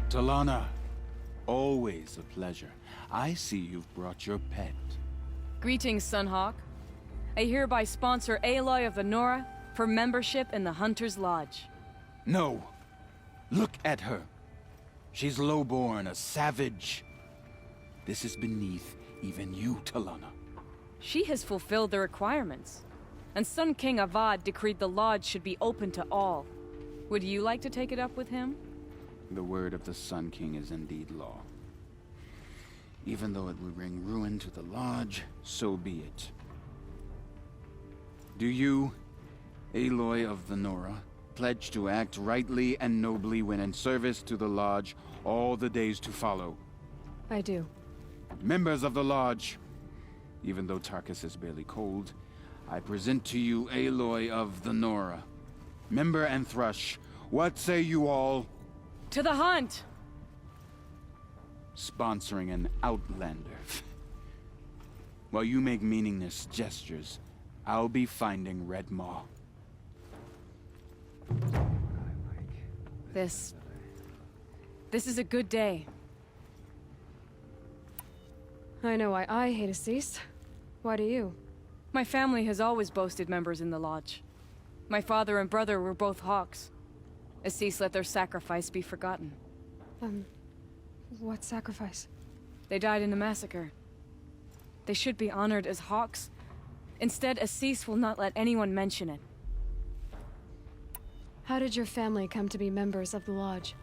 Talana, always a pleasure. I see you've brought your pet. Greetings, Sunhawk. I hereby sponsor Aloy of the Nora for membership in the Hunter's Lodge. No. Look at her. She's lowborn, a savage. This is beneath even you, Talana. She has fulfilled the requirements, and Sun King Avad decreed the Lodge should be open to all. Would you like to take it up with him? The word of the Sun King is indeed law. Even though it would bring ruin to the Lodge, so be it. Do you, Aloy of the Nora, pledge to act rightly and nobly when in service to the Lodge all the days to follow? I do. Members of the Lodge, even though Tarkus is barely cold, I present to you Aloy of the Nora. Member and Thrush, what say you all? To the hunt! Sponsoring an outlander. While you make meaningless gestures, I'll be finding Red Maw. This is a good day. I know why I hate Assis. Why do you? My family has always boasted members in the Lodge. My father and brother were both Hawks. Assis let their sacrifice be forgotten. What sacrifice? They died in a massacre. They should be honored as Hawks. Instead, Assis will not let anyone mention it. How did your family come to be members of the Lodge?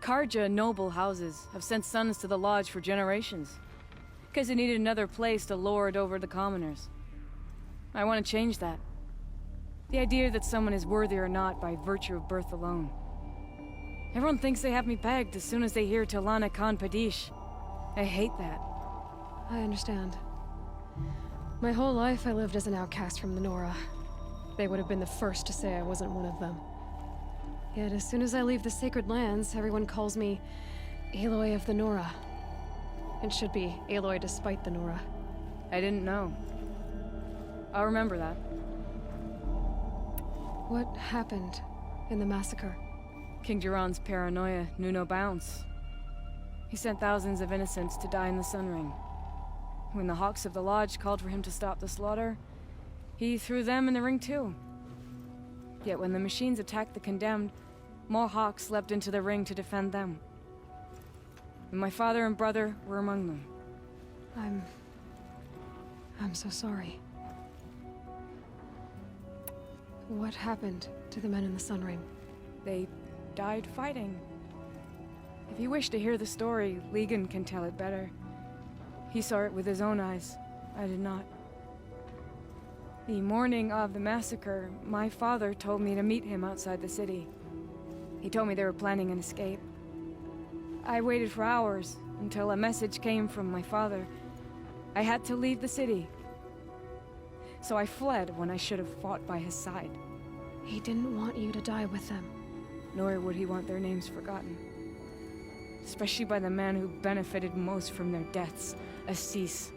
Karja noble houses have sent sons to the Lodge for generations. Because they needed another place to lord over the commoners. I want to change that. The idea that someone is worthy or not by virtue of birth alone. Everyone thinks they have me pegged as soon as they hear Talana Khan Padish. I hate that. I understand. My whole life I lived as an outcast from the Nora. They would have been the first to say I wasn't one of them. Yet as soon as I leave the sacred lands, everyone calls me Aloy of the Nora. It should be Aloy despite the Nora. I didn't know. I'll remember that. What happened in the massacre? King Duran's paranoia knew no bounds. He sent thousands of innocents to die in the Sun Ring. When the Hawks of the Lodge called for him to stop the slaughter, he threw them in the ring too. Yet when the machines attacked the condemned, more Hawks leapt into the ring to defend them. And my father and brother were among them. I'm so sorry. What happened to the men in the Sun Ring? They died fighting. If you wish to hear the story, Legan can tell it better. He saw it with his own eyes. I did not. The morning of the massacre, my father told me to meet him outside the city. He told me they were planning an escape. I waited for hours until a message came from my father. I had to leave the city. So I fled when I should have fought by his side. He didn't want you to die with them. Nor would he want their names forgotten. Especially by the man who benefited most from their deaths, Assis.